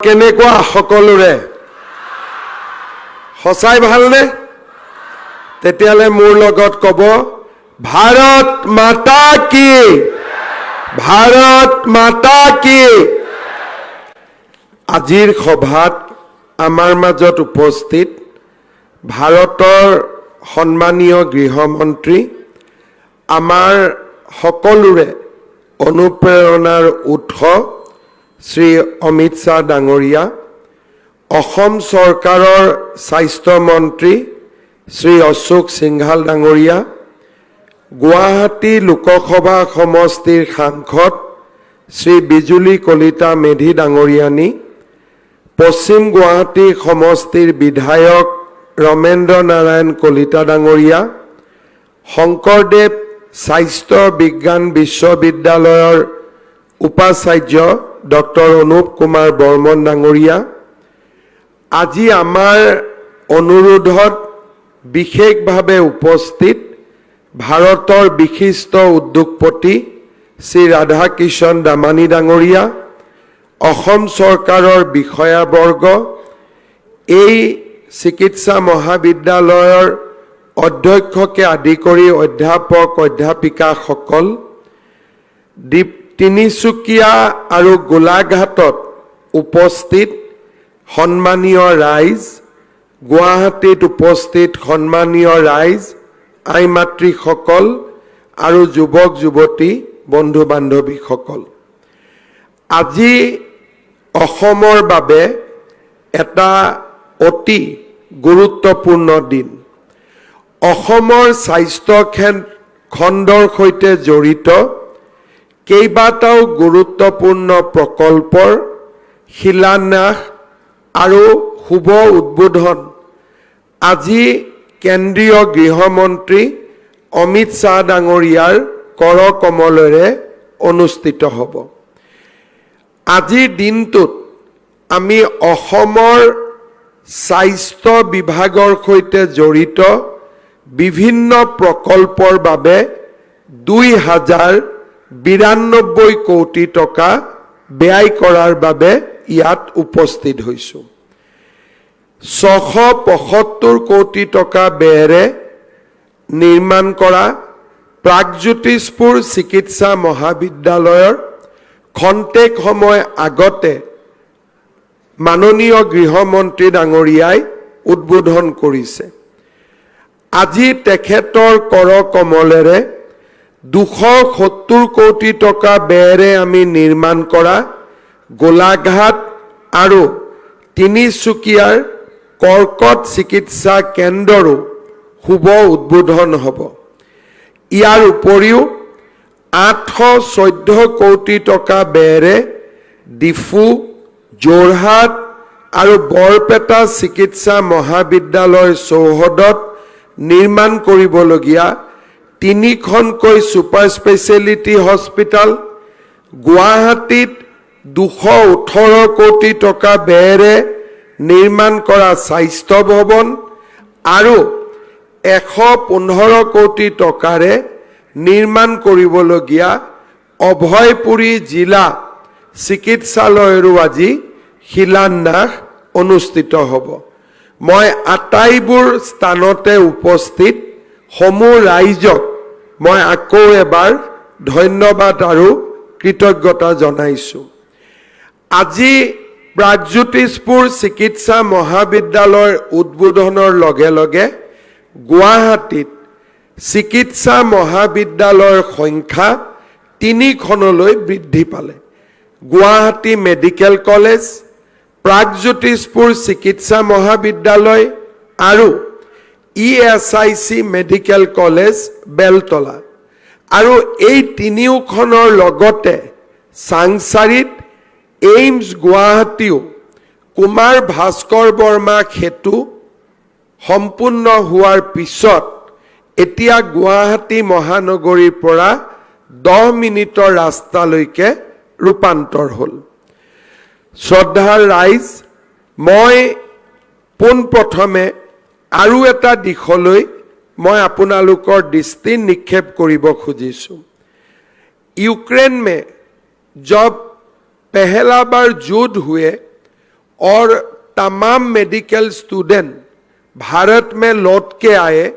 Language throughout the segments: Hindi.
কেনেকুৱা সকলোৰে সঁচাই ভালনে তেতিয়ালে মোৰ লগত কব ভাৰত মাতা কি ভাৰত মাতা কি আজিৰ সভাত আমাৰ মাজত উপস্থিত ভাৰতৰ সন্মানীয় গৃহমন্ত্ৰী আমাৰ সকলোৰে অনুপ্ৰেৰণাৰ উৎস শ্ৰী অমিত শাহ ডাঙৰীয়া অসম চৰকাৰৰ স্বাস্থ্য মন্ত্ৰী শ্ৰী অশোক সিংঘাল ডাঙৰীয়া গুৱাহাটী লোকসভা সমষ্টিৰ সাংসদ শ্ৰী বিজুলী কলিতা মেধি ডাঙৰীয়ানী পশ্চিম গুৱাহাটী সমষ্টিৰ বিধায়ক ৰমেন্দ্ৰ নাৰায়ণ কলিতা ডাঙৰীয়া শংকৰদেৱ স্বাস্থ্য বিজ্ঞান বিশ্ববিদ্যালয়ৰ উপাচাৰ্য ডক্টৰ অনুপ কুমাৰ বৰ্মন ডাঙৰীয়া আজি আমাৰ অনুৰোধত বিশেষভাৱে উপস্থিত ভাৰতৰ বিশিষ্ট উদ্যোগপতি শ্ৰী ৰাধাকিষণ দামানী ডাঙৰীয়া অসম চৰকাৰৰ বিষয়াবৰ্গ এই চিকিৎসা মহাবিদ্যালয়ৰ অধ্যক্ষকে আদি কৰি অধ্যাপক অধ্যাপিকাসকল তিনিচুকীয়া আৰু গোলাঘাটত উপস্থিত সন্মানীয় ৰাইজ গুৱাহাটীত উপস্থিত সন্মানীয় ৰাইজ আই মাতৃসকল আৰু যুৱক যুৱতী বন্ধু বান্ধৱীসকল আজি অসমৰ বাবে এটা অতি গুৰুত্বপূৰ্ণ দিন অসমৰ স্বাস্থ্য খণ্ডৰ সৈতে জড়িত কেইবাটাও গুৰুত্বপূৰ্ণ প্ৰকল্পৰ শিলান্যাস আৰু শুভ উদ্বোধন আজি কেন্দ্ৰীয় গৃহমন্ত্ৰী অমিত শাহ ডাঙৰীয়াৰ কৰ কমলেৰে অনুষ্ঠিত হ'ব আজিৰ দিনটোত আমি অসমৰ স্বাস্থ্য বিভাগৰ সৈতে জড়িত বিভিন্ন প্ৰকল্পৰ বাবে ২,০৯২ কোটি টকা ব্যয় কৰাৰ বাবে ইয়াত উপস্থিত হৈছো ৬৭৫ কোটি টকা ব্যয়েৰে নিৰ্মাণ কৰা প্ৰাগজ্যোতিষপুৰ চিকিৎসা মহাবিদ্যালয়ৰ খন্তেক সময় আগতে মাননীয় গৃহমন্ত্ৰী ডাঙৰীয়াই উদ্বোধন কৰিছে আজি তেখেতৰ কৰ কমলেৰে ২৭০ কোটি টকা ব্যয়েৰে আমি নিৰ্মাণ কৰা গোলাঘাট আৰু তিনিচুকীয়াৰ কৰ্কট চিকিৎসা কেন্দ্ৰৰো শুভ উদ্বোধন হ'ব ইয়াৰ উপৰিও ৮১৪ কোটি টকা ব্যয়েৰে ডিফু যোৰহাট আৰু বৰপেটা চিকিৎসা মহাবিদ্যালয়ৰ চৌহদত নিৰ্মাণ কৰিবলগীয়া ৩খনকৈ ছুপাৰ স্পেচিয়েলিটি হস্পিটাল গুৱাহাটীত ২১৮ কোটি টকা ব্যয়েৰে নিৰ্মাণ কৰা স্বাস্থ্য ভৱন আৰু ১১৫ কোটি টকাৰে নিৰ্মাণ কৰিবলগীয়া অভয়পুৰী জিলা চিকিৎসালয়ৰো আজি শিলান্যাস অনুষ্ঠিত হ'ব মই আটাইবোৰ স্থানতে উপস্থিত সমূহ ৰাইজক মই আকৌ এবাৰ ধন্যবাদ আৰু কৃতজ্ঞতা জনাইছো আজি প্ৰাগজ্যোতিষপুৰ চিকিৎসা মহাবিদ্যালয়ৰ উদ্বোধনৰ লগে লগে গুৱাহাটীত চিকিৎসা মহাবিদ্যালয়ৰ সংখ্যা ৩খনলৈ বৃদ্ধি পালে গুৱাহাটী মেডিকেল কলেজ প্ৰাগজ্যোতিষপুৰ চিকিৎসা মহাবিদ্যালয় আৰু ESIC মেডিকেল কলেজ বেলতলা আৰু এই তিনিওখনৰ লগতে চাংচাৰিত এইমছ গুৱাহাটীও কুমাৰ ভাস্কৰ বৰ্মা সেতু সম্পূৰ্ণ হোৱাৰ পিছত এতিয়া গুৱাহাটী মহানগৰীৰ পৰা 10 মিনিটৰ ৰাস্তালৈকে ৰূপান্তৰ হ'ল শ্ৰদ্ধাৰ ৰাইজ মই পোনপ্ৰথমে আৰু এটা দিশলৈ মই আপোনালোকৰ দৃষ্টি নিক্ষেপ কৰিব খুজিছো यूक्रेन में जब पहला बार युद्ध हुए और तमाम मेडिकल स्टूडेंट भारत में लौट के आए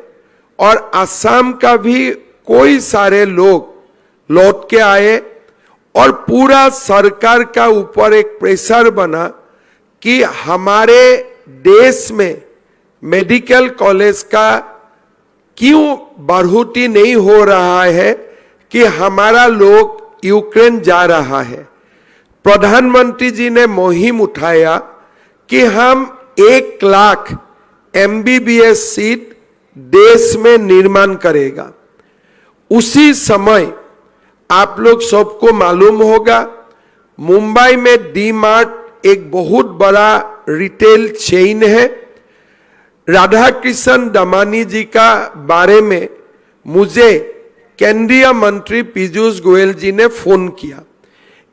और असम का भी कोई सारे लोग लौट के आए और पूरा सरकार का ऊपर एक प्रेशर बना कि हमारे देश में मेडिकल कॉलेज का क्यों बढ़ोतरी नहीं हो रहा है कि हमारा लोग यूक्रेन जा रहा है। प्रधानमंत्री जी ने मुहिम उठाया कि हम 1 लाख MBBS सीट देश में निर्माण करेगा। उसी समय आप लोग सबको मालूम होगा मुंबई में डी मार्ट एक बहुत बड़ा रिटेल चेन है। राधा कृष्ण दमानी जी का बारे में मुझे केंद्रीय मंत्री पीयूष गोयल जी ने फोन किया।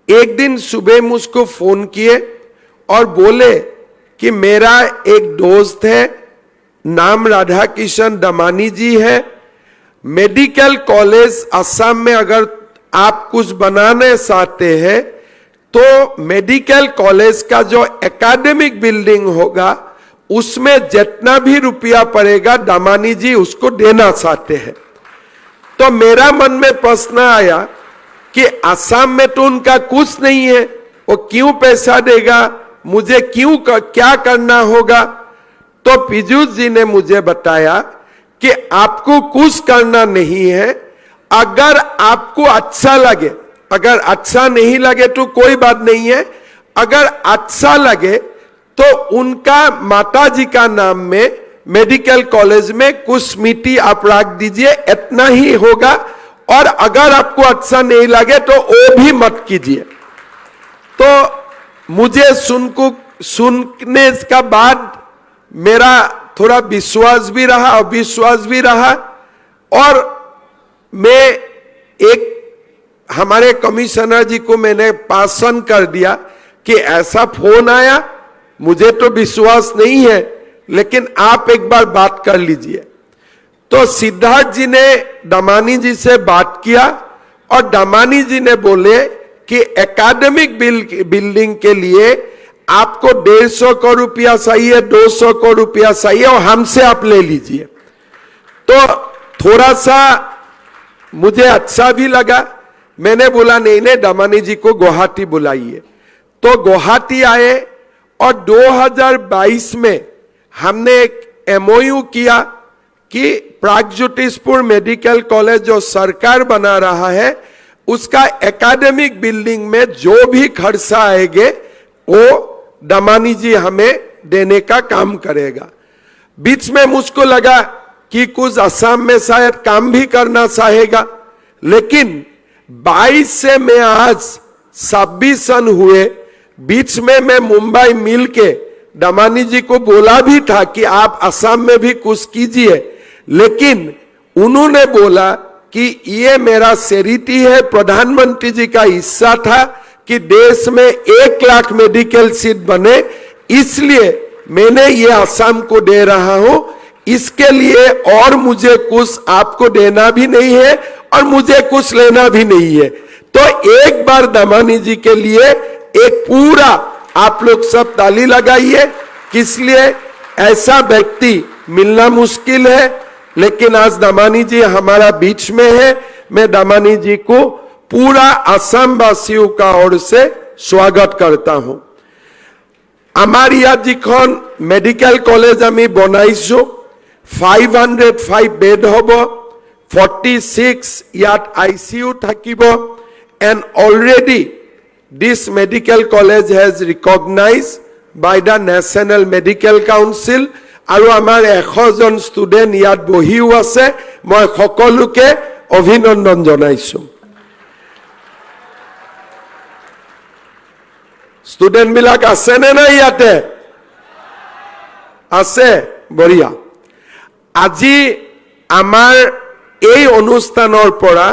एक दिन सुबह मुझको फोन किए और बोले कि मेरा एक दोस्त है, नाम राधा कृष्ण दमानी जी है, मेडिकल कॉलेज असम में अगर आप कुछ बनाने चाहते हैं तो मेडिकल कॉलेज का जो एकेडमिक बिल्डिंग होगा उसमें जितना भी रुपया पड़ेगा दमानी जी उसको देना चाहते हैं। तो मेरा मन में प्रश्न आया कि असम में तो उनका कुछ नहीं है, वो क्यों पैसा देगा, मुझे क्यों क्या करना होगा। तो पीयूष जी ने मुझे बताया कि आपको कुछ करना नहीं है, अगर आपको अच्छा लगे, अगर अच्छा नहीं लगे तो कोई बात नहीं है, अगर अच्छा लगे तो उनका माताजी का नाम में मेडिकल कॉलेज में कुछ समिति आप रख दीजिए, इतना ही होगा। और अगर आपको अच्छा नहीं लगे तो वो भी मत कीजिए। तो मुझे सुनने का बाद मेरा थोड़ा विश्वास भी रहा, अविश्वास भी रहा। और मैं एक हमारे कमिश्नर जी को मैंने पासन कर दिया कि ऐसा फोन आया, मुझे तो विश्वास नहीं है, लेकिन आप एक बार बात कर लीजिए। तो सिद्धार्थ जी ने दमानी जी से बात किया और दमानी जी ने बोले कि एकेडमिक बिल्डिंग के लिए आपको 150 करोड़ रुपया चाहिए, 200 करोड़ रुपया चाहिए और हमसे आप ले लीजिए। तो थोड़ा सा मुझे अच्छा भी लगा। मैंने बोला नहीं नहीं, दमानी जी को गुवाहाटी बुलाइए। तो गुवाहाटी आए और 2022 में हमने एक MOU किया कि प्रागज्योतिषपुर मेडिकल कॉलेज जो सरकार बना रहा है उसका एकेडमिक बिल्डिंग में जो भी खर्चा आएंगे वो दमानी जी हमें देने का काम करेगा। बीच में मुझको लगा कि कुछ असम में शायद काम भी करना चाहेगा, लेकिन 22 से मैं आज 26 सन हुए। बीच में मैं मुंबई मिल के दमानी जी को बोला भी था कि आप असम में भी कुछ कीजिए, लेकिन उन्होंने बोला कि ये मेरा चैरिटी है, प्रधानमंत्री जी का हिस्सा था कि देश में 1 लाख मेडिकल सीट बने, इसलिए मैंने ये असम को दे रहा हूं। इसके लिए और मुझे कुछ आपको देना भी नहीं है और मुझे कुछ लेना भी नहीं है। तो एक बार दमानी जी के लिए एक पूरा आप लोग सब ताली लगाइए। इसलिए ऐसा व्यक्ति मिलना मुश्किल है, लेकिन आज दमानी जी हमारा बीच में है। मैं दमानी जी को पूरा असम वासियों का ओर से स्वागत करता हूं। आमार यात जिखन मेडिकल कॉलेज आमी बनाइছো 505 बेड हब, 46 यात ICU থাকিব, and already this medical college has recognized by the National Medical Council আৰু আমাৰ 100 জন ষ্টুডেন্ট ইয়াত বহিও আছে। মই সকলোকে অভিনন্দন জনাইছো। ষ্টুডেন্ট বিলাক আছে নে নাই ইয়াতে? আছে, বঢ়িয়া। আজি আমাৰ এই অনুষ্ঠানৰ পৰা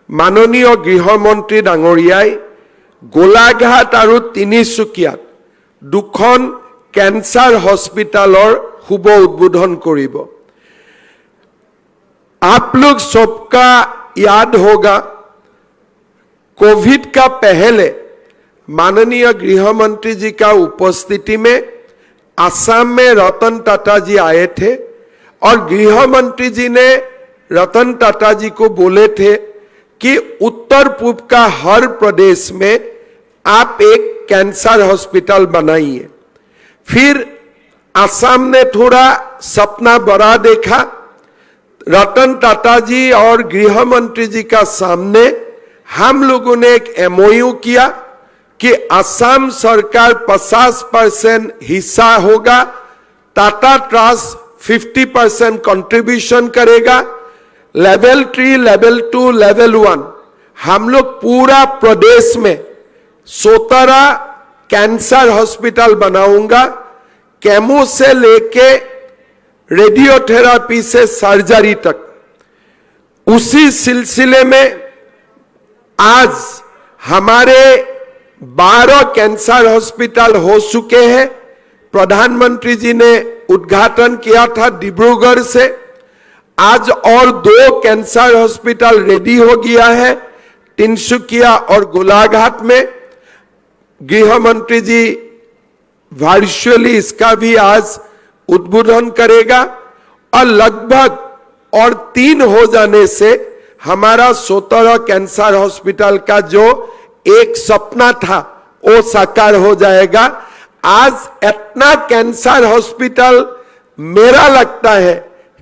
মাননীয় গৃহমন্ত্ৰী ডাঙৰীয়াই গোলাঘাট আৰু তিনিচুকীয়াত 2খন कैंसर हॉस्पिटलर शुभ उद्बोधन करिब। आप लोग सबका याद होगा कोविड का पहले माननीय गृह मंत्री जी का उपस्थिति में असम में रतन टाटा जी आए थे और गृह मंत्री जी ने रतन टाटा जी को बोले थे कि उत्तर पूर्व का हर प्रदेश में आप एक कैंसर हॉस्पिटल बनाइए। फिर असम ने थोड़ा सपना बड़ा देखा। रतन टाटा जी और गृह मंत्री जी का सामने हम लोगों ने एक एमओयू किया कि असम सरकार 50% हिस्सा होगा, टाटा ट्रस्ट 50% कंट्रीब्यूशन करेगा, लेवल 3, लेवल 2, लेवल 1 हम लोग पूरा प्रदेश में 17 कैंसर हॉस्पिटल बनाऊंगा। केमो से लेके रेडियोथेरापी से सर्जरी तक। उसी सिलसिले में आज हमारे 12 कैंसर हॉस्पिटल हो चुके हैं। प्रधानमंत्री जी ने उद्घाटन किया था डिब्रूगढ़ से। आज और 2 कैंसर हॉस्पिटल रेडी हो गया है, तिनसुकिया और गोलाघाट में। गृह मंत्री जी वर्चुअली इसका भी आज उद्बोधन करेगा और लगभग और 3 हो जाने से हमारा 17 कैंसर हॉस्पिटल का जो एक सपना था वो साकार हो जाएगा। आज इतना कैंसर हॉस्पिटल मेरा लगता है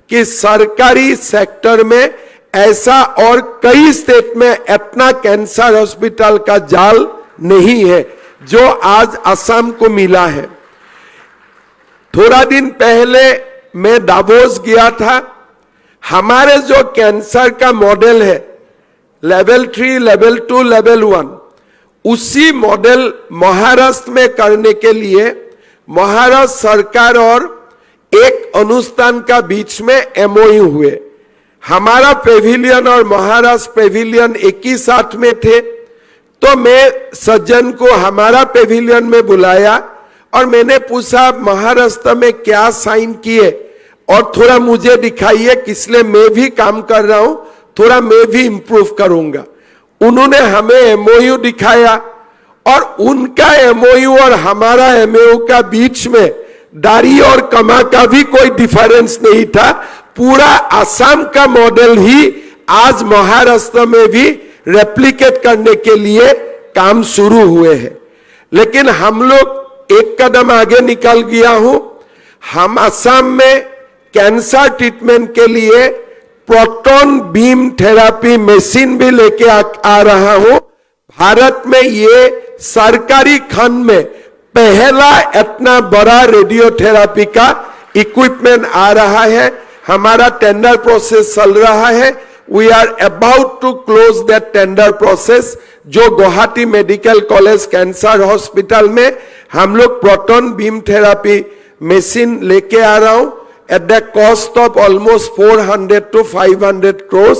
कि सरकारी सेक्टर में ऐसा और कई स्टेट में इतना कैंसर हॉस्पिटल का जाल नहीं है जो आज असम को मिला है। थोड़ा दिन पहले मैं दावोस गया था। हमारे जो कैंसर का मॉडल है लेवल 3, लेवल 2, लेवल 1, उसी मॉडल महाराष्ट्र में करने के लिए महाराष्ट्र सरकार और एक अनुष्ठान का बीच में एमओयू हुए। हमारा पेविलियन और महाराष्ट्र पेविलियन एक ही साथ में थे, तो मैं सज्जन को हमारा पेविलियन में बुलाया और मैंने पूछा महाराष्ट्र में क्या साइन किए और थोड़ा मुझे दिखाइए, इसलिए मैं भी काम कर रहा हूं, थोड़ा मैं भी इंप्रूव करूंगा। उन्होंने हमें एमओयू दिखाया और उनका एमओयू और हमारा एमओयू का बीच में दाढ़ी और कमा का भी कोई डिफरेंस नहीं था। पूरा असम का मॉडल ही आज महाराष्ट्र में भी रेप्लिकेट करने के लिए काम शुरू हुए हैं। लेकिन हम लोग एक कदम आगे निकल गया हूं। हम असम में कैंसर ट्रीटमेंट के लिए प्रोटॉन बीम थेरापी मशीन भी लेके आ रहा हूं। भारत में ये सरकारी खंड में पहला इतना बड़ा रेडियोथेरापी का इक्विपमेंट आ रहा है। हमारा टेंडर प्रोसेस चल रहा है। We are about to close that tender process. जो Guwahati medical college cancer hospital में हम लोग प्रोटॉन बीम थेरापी मशीन लेके आ रहा हूं at the cost of almost 400 to 500 crores.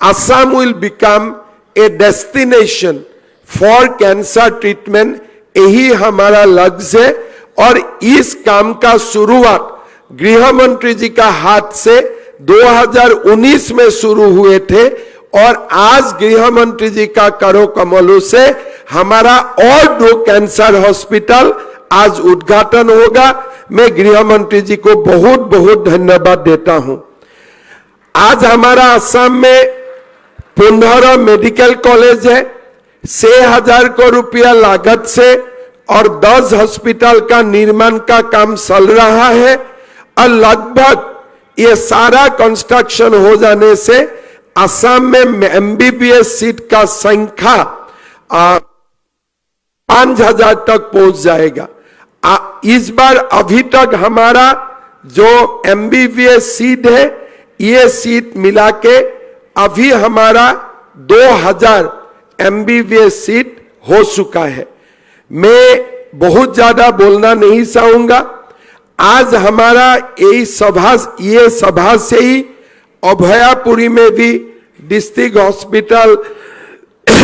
Assam will become a destination for cancer treatment. यही हमारा लक्ष्य है और इस काम का शुरुआत गृह मंत्री जी का हाथ से 2019 में शुरू हुए थे और आज गृह मंत्री जी का करो कमलों से हमारा और 2 कैंसर हॉस्पिटल आज उद्घाटन होगा। मैं गृह मंत्री जी को बहुत बहुत धन्यवाद देता हूं। आज हमारा असम में 15 मेडिकल कॉलेज है, 6,000 करोड़ रुपया लागत से और 10 हॉस्पिटल का निर्माण का काम चल रहा है और लगभग ये सारा कंस्ट्रक्शन हो जाने से असम में एमबीबीएस सीट का संख्या 5,000 तक पहुंच जाएगा। इस बार अभी तक हमारा जो एमबीबीएस सीट है ये सीट मिला के अभी हमारा 2,000 एमबीबीएस सीट हो चुका है। मैं बहुत ज्यादा बोलना नहीं चाहूंगा। आज हमारा ये सभा से ही अभयापुरी में भी डिस्ट्रिक्ट हॉस्पिटल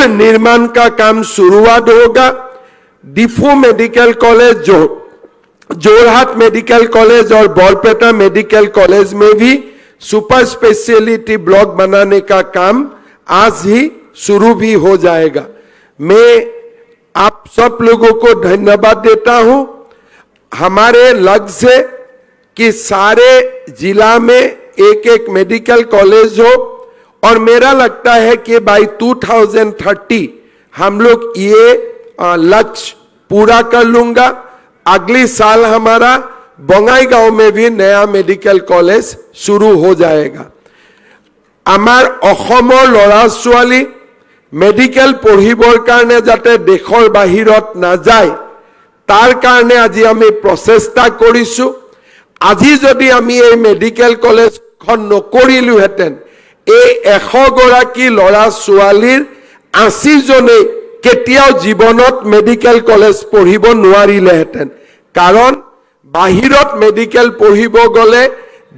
निर्माण का काम शुरुआत होगा। Diphu medical college, Jorhat medical college और बरपेटा मेडिकल कॉलेज में भी सुपर स्पेशलिटी ब्लॉक बनाने का काम आज ही शुरू भी हो जाएगा। मैं आप सब लोगों को धन्यवाद देता हूं। हमारे लक्ष्य से कि सारे जिला में एक एक मेडिकल कॉलेज हो और मेरा लगता है कि बाय 2030 हम लोग ये लक्ष्य पूरा कर लूंगा। अगली साल हमारा बंगाईगांव में भी नया मेडिकल कॉलेज शुरू हो जाएगा। आमार अहोमर लड़ा छुवाली मेडिकल पढ़िबर कारणे जाते देशर बाहिरत ना जाय तार कारणे আজি আমি प्रचेष्टा करिछु। আজি যদি আমি এই मेडिकल कॉलेज खन नकरिलुहेतेन এই 100 गराकी लड़ा छुवालीर 80 जने केतियाও जीवनत मेडिकल कॉलेज पढ़िब नोवारिलेहेतेन। कारण बाहिरत मेडिकल पढ़िब गले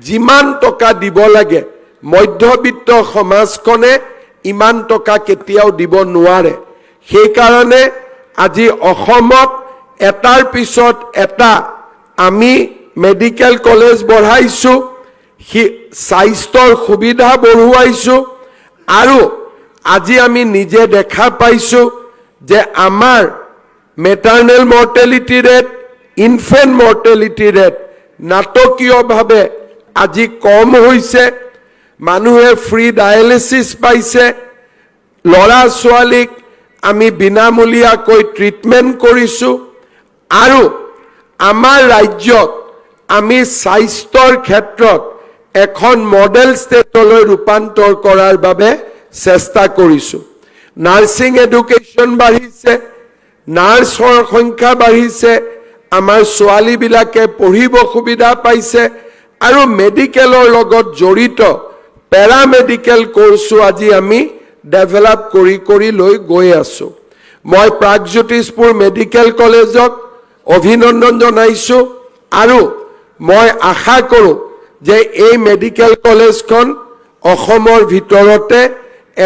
जिमान टका দিব লাগে मध्यबित्त समाजखने इमान टका केतियाও দিব নোৱাৰে। সেই কাৰণে আজি অসমত এটাৰ পিছত এটা আমি মেডিকেল কলেজ বঢ়াইছো, স্বাস্থ্যৰ সুবিধা বঢ়ুৱাইছো আৰু আজি আমি নিজে দেখা পাইছো যে আমাৰ maternal mortality rate, infant mortality rate নাটকীয়ভাৱে আজি কম হৈছে। মানুহে ফ্ৰী ডায়ালিसिस পাইছে। লৰা ছোৱালীক আমি বিনামূলীয়াকৈ ট্ৰিটমেন্ট কৰিছো আৰু আমাৰ ৰাজ্যত আমি স্বাস্থ্যৰ ক্ষেত্ৰত এখন মডেল ষ্টেটলৈ ৰূপান্তৰ কৰাৰ বাবে চেষ্টা কৰিছো। নাৰ্ছিং এডুকেশ্যন বাঢ়িছে, নাৰ্ছৰ সংখ্যা বাঢ়িছে, আমাৰ ছোৱালীবিলাকে পঢ়িব সুবিধা পাইছে আৰু মেডিকেলৰ লগত জড়িত পেৰামেডিকেল কোৰ্সো আজি আমি ডেভেলপ কৰি লৈ গৈ আছো। মই প্ৰাগজ্যোতিষপুৰ মেডিকেল কলেজক অভিনন্দন জনাইছো আৰু মই আশা কৰো যে এই মেডিকেল কলেজখন অসমৰ ভিতৰতে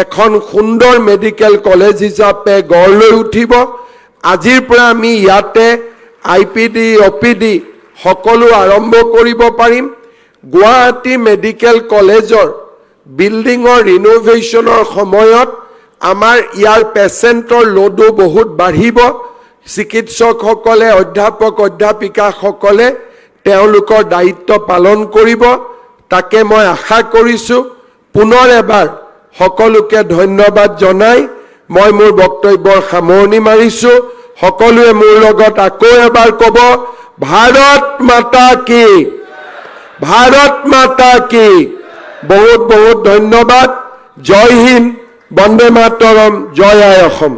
এখন সুন্দৰ মেডিকেল কলেজ হিচাপে গঢ় লৈ উঠিব। আজিৰ পৰা আমি ইয়াতে আইপিডি অপিডি সকলো আৰম্ভ কৰিব পাৰিম। গুৱাহাটী মেডিকেল কলেজৰ বিল্ডিঙৰ ৰিনোভেশ্যনৰ সময়ত আমাৰ ইয়াৰ পেচেণ্টৰ লোডো বহুত বাঢ়িব। চিকিৎসকসকলে, অধ্যাপক অধ্যাপিকাসকলে তেওঁলোকৰ দায়িত্ব পালন কৰিব। তাকে মই আশা কৰিছো। পুনৰ এবাৰ সকলোকে ধন্যবাদ জনাই মই মোৰ বক্তব্যৰ সামৰণি মাৰিছো। সকলোৱে মোৰ লগত আকৌ এবাৰ ক'ব, ভাৰত মাতা কি, ভাৰত মাতা কি। बहुत बहुत धन्यवाद। जय हिंद, वंदे मातरम, जय आय असम।